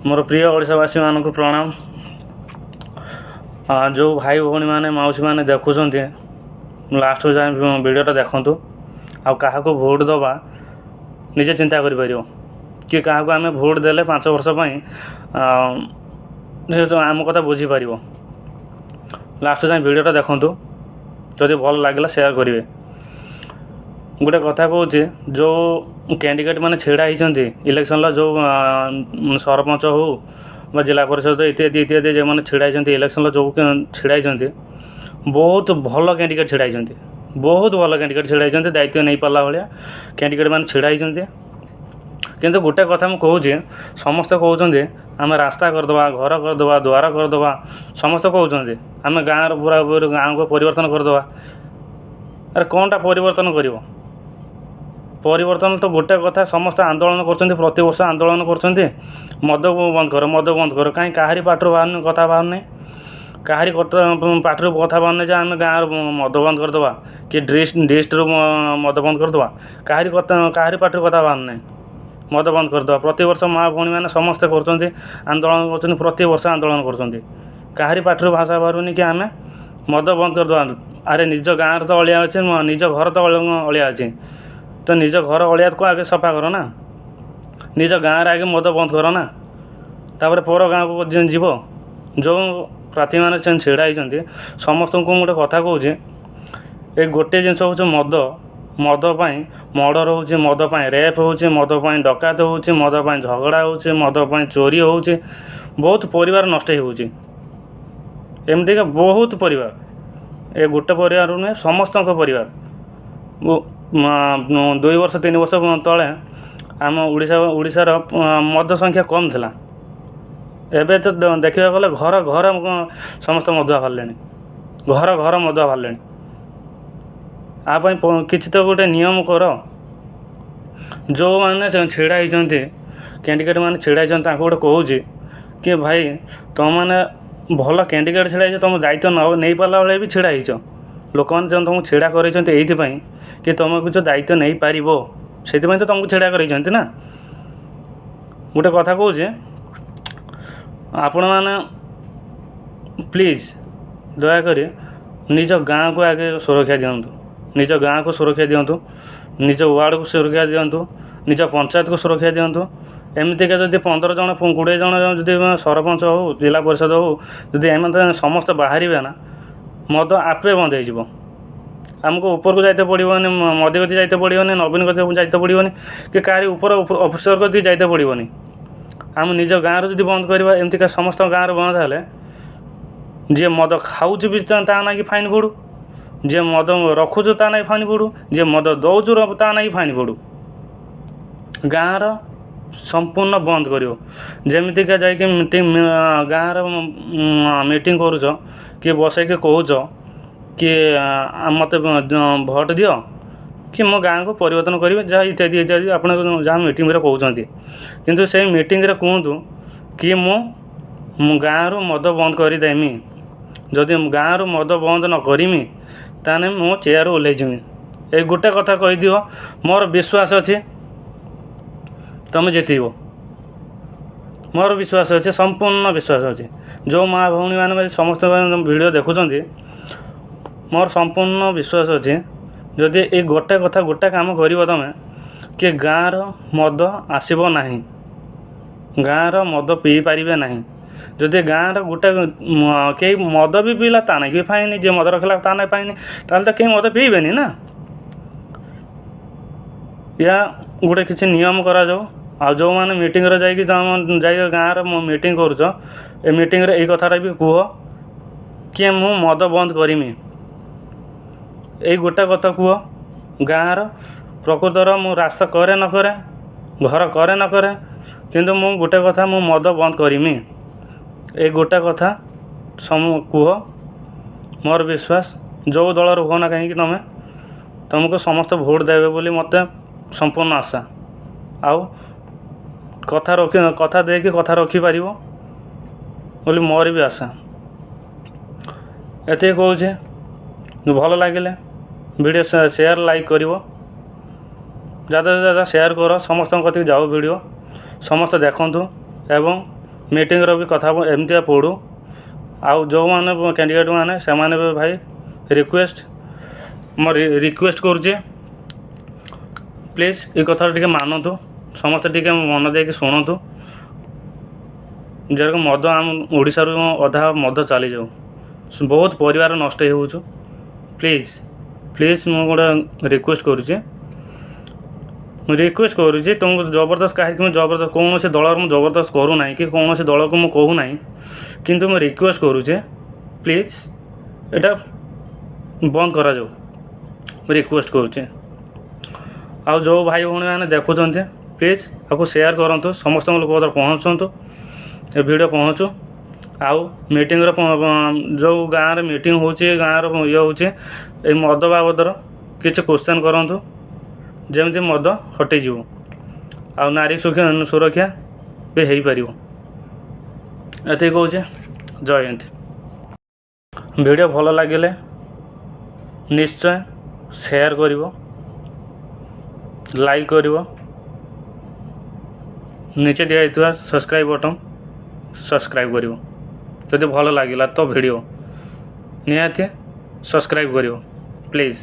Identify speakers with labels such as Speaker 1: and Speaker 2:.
Speaker 1: मोर प्रिय ओडिशावासी मानक प्रणाम। जो भाई भौणी मैंने मौसी मैंने देखुंट लास्ट जाए वीडियोटा देखूँ आ क्या भोट दबा निजे चिंता कर कि क्या आम भोट देले 5 वर्ष आम कथा बुझीपर लास्ट जाए वीडियोटा देखूँ जदि भल लगे सेयार करेंगे। गोटे कथा कहूँ जो कैंडिडेट मैंने छिड़ा होती इलेक्शन जो सरपंच हो जिला परिषद इत्यादि इत्यादि जो मैंने छिड़ा होती इलेक्शन जो छिड़ा होती बहुत भल कैंडिडेट छिड़ा होती बहुत भल कैंडिडेट छिड़ा होती दायित्व नहीं पाला भाया कैंडिडेट मैंने छिड़ा होती। किंतु गोटे कथा मुझे कहूँ समस्ते कहते आम रास्ता करदे घर करदे द्वार करदे समस्ते कहते आम गाँव पूरा गाँव को परिवर्तन करदे। अरे कौनटा परिवर्तन कर परिवर्तन तो गोटे कथा समस्त आंदोलन कर प्रति वर्ष आंदोलन कर मद को बंद कर कहीं कहारी पाटर बाहर कथा बाहर नहीं कहारी पाटर कथा बाहर आम गाँव मद बंद करदे कि डिस्ट्रु मद बंद करदे कहारी पाटर कथा बाहर नहीं मद बंद करदे। प्रति वर्ष माँ भौणी मैंने समस्ते कर आंदोलन कर प्रति वर्ष आंदोलन कर कहारी पाटर भाषा बाहर कि आम मद बंद करदे। अरे निज गाँव तो अलिया अच्छे निज घर तो अलिया अच्छे तो निज घर अलिया को आगे सफा कर ना निज गाँव आगे मद बंद कर ना तापर पर गाँव को जीव जो प्रार्थी मैंने छिड़ा होती समस्त को गोटे कथा कहूँ ये गोटे जिनस हूँ मद मदपाई मर्डर हो मदपाई रेप हो मदपाई डकायत हो मदपाई झगड़ा हो मदपाई चोरी हो बहुत परिवार नष्ट होमतीका बहुत परिवार ए गोटे परिवार नुहे समस्त परिवार 2 वर्ष 3 वर्ष तले आम ओडिशार मद संख्या कम थिला एबे तो देखा गले घर घर समस्त मदुआ बाहर घर घर मदुआ बाहर आप किसी तो गोटे नियम कर जो मैंने छिड़ा होती कैंडिडेट मैंने छिड़ा होती गोटे कहूँ कि भाई तुम मैंने भल कैंडिडेट छिड़ा तुम दायित्व नहीं पाला भाई भी छिड़ा लोक मैंने तुमको छिड़ा कर कि तुम कुछ दायित्व नहीं पार से तो तुमको छिड़ा कर ना। गोटे कथा कहूँ आपण मैंने प्लीज दयाकोरी निज गाँव को आगे सुरक्षा दिंतु निज गाँव को सुरक्षा दिंतु निज वार्ड को सुरक्षा दिंतु निज पंचायत को सुरक्षा दिंतु। एमतीका जब 15 जन 20 जन जब सरपंच हो जिला परिषद हो जब एम समस्त बाहर ना मद आपे बंद हो आमको ऊपर को जाते पड़ोनी मदी गति जाते पड़ोनी नवीन गति जाते पड़ोनी कि कहीं ऊपर अफिसर गति जाते पड़ोनी आम निज गाँव जब बंद करवा एमतीका समस्त गाँव बंद हेले जी मद खाऊ भी ता ना कि फाइन पड़ू जे मद रखुचु ता ना फाइन पड़ू जे मद दौचु ता ना फाइन पड़ू गाँव संपूर्ण बंद करियो। जेमितिका जाइए मीटिंग गाँव मीटिंग करुच कि बसैक कहूच कि मत भोट दियो कि मो गाँव को परिवर्तन करेंगे जहाँ इत्यादि इत्यादि आप जहाँ मीटिंग कहते किंतु से मीटिंग कहतु कि मु गाँव मद बंद करदेमी जदि गाँव मद बंद न करमी ताने मो चेयर ओह्लैजिमी ये गोटे कथा कहीदिव मोर विश्वास अच्छे तुम जितब मोर विश्वास अच्छे संपूर्ण विश्वास अच्छे जो माँ भौणी मैंने समस्त वीडियो देखुं मोर संपूर्ण विश्वास अच्छे जदि ये गोटे कथा गोटे काम कर तुम कि गाँव मद आसब ना गाँव मद पी पारे ना जदि गाँव गोटे कई मद भी पीला ता ना कि फाइन जे मद रखला ता ना फाइन ताल तो कहीं मद पीबे ना या गोटे किसी नियम करा जाओ आ जो मैंने मीटिंग जाइए गाँव मीटिंग करुच ए मीटिंग रे यही कथाटा भी कह कि मु मद बंद करमी यही गोटे कथा कह गाँव प्रकृतर मु रास्ता करे न करे घर करे न करे किंतु मु गोटे कथा मु मद बंद करमी ये गोटे कथा कह मोर विश्वास जो दलर हो ना कहीं तुम्हें तुमको समस्त भोट देवे बोली मत संपूर्ण आशा आउ कथा देकी कथा रखिपर बोली मोर भी आशा एत कहूँ भल लगे वीडियो शेयर लाइक कर ज़्यादा से ज़्यादा शेयर कर समस्त कति जाओ वीडियो समस्त देखूँ एवं ମିଟିଂର ବି କଥା ଏମିତିଆ ପଡ଼ୁ। ଆଉ ଯେଉଁମାନେ କ୍ୟାଣ୍ଡିଡେଟ୍ ମାନେ ସେମାନେ ବି ଭାଇ ରିକ୍ୱେଷ୍ଟ ମୁଁ ରିକ୍ୱେଷ୍ଟ କରୁଛି ପ୍ଲିଜ୍ ଏ କଥାଟା ଟିକେ ମାନନ୍ତୁ, ସମସ୍ତେ ଟିକେ ମନ ଦେଇକି ଶୁଣନ୍ତୁ। ଯେହେତୁ ମଦ ଆମ ଓଡ଼ିଶାରୁ ଅଧା ମଦ ଚାଲିଯାଉ, ବହୁତ ପରିବାର ନଷ୍ଟ ହେଉଛୁ। ପ୍ଲିଜ୍ ମୁଁ ଗୋଟେ ରିକ୍ୱେଷ୍ଟ କରୁଛି ତୁମକୁ ଜବରଦସ୍ତ କାହିଁକି ମୁଁ ଜବରଦସ୍ତ କୌଣସି ଦଳର ମୁଁ ଜବରଦସ୍ତ କରୁନାହିଁ କି କୌଣସି ଦଳକୁ ମୁଁ କହୁନାହିଁ, କିନ୍ତୁ ମୁଁ ରିକ୍ୱେଷ୍ଟ କରୁଛେ ପ୍ଲିଜ୍ ଏଇଟା ବନ୍ଦ କରାଯାଉ, ମୁଁ ରିକ୍ୱେଷ୍ଟ କରୁଛି। ଆଉ ଯେଉଁ ଭାଇ ଭଉଣୀମାନେ ଦେଖୁଛନ୍ତି ପ୍ଲିଜ୍ ଆକୁ ସେୟାର କରନ୍ତୁ, ସମସ୍ତଙ୍କ ଲୋକ ପହଞ୍ଚନ୍ତୁ, ଏ ଭିଡ଼ିଓ ପହଞ୍ଚୁ। ଆଉ ମିଟିଂର ଯେଉଁ ଗାଁରେ ମିଟିଂ ହେଉଛି, ଗାଁର ଇଏ ହେଉଛି, ଏଇ ମଦ ବାବଦର କିଛି କ୍ୱେଶ୍ଚନ୍ କରନ୍ତୁ, ଯେମିତି ମଦ ହଟିଯିବ ଆଉ ନାରୀ ସୁରକ୍ଷା ବି ହେଇପାରିବ। ଏତିକି କହୁଛେ, ଜୟ ହିନ୍ଦ। ଭିଡ଼ିଓ ଭଲ ଲାଗିଲେ ନିଶ୍ଚୟ ସେୟାର କରିବ, ଲାଇକ୍ କରିବ, ନିଚେ ଦିଆଯାଇଥିବା ସବସ୍କ୍ରାଇବ୍ ବଟନ୍ ସବସ୍କ୍ରାଇବ୍ କରିବ। ଯଦି ଭଲ ଲାଗିଲା ତ ଭିଡ଼ିଓ ନିହାତି ସବସ୍କ୍ରାଇବ୍ କରିବ ପ୍ଲିଜ୍।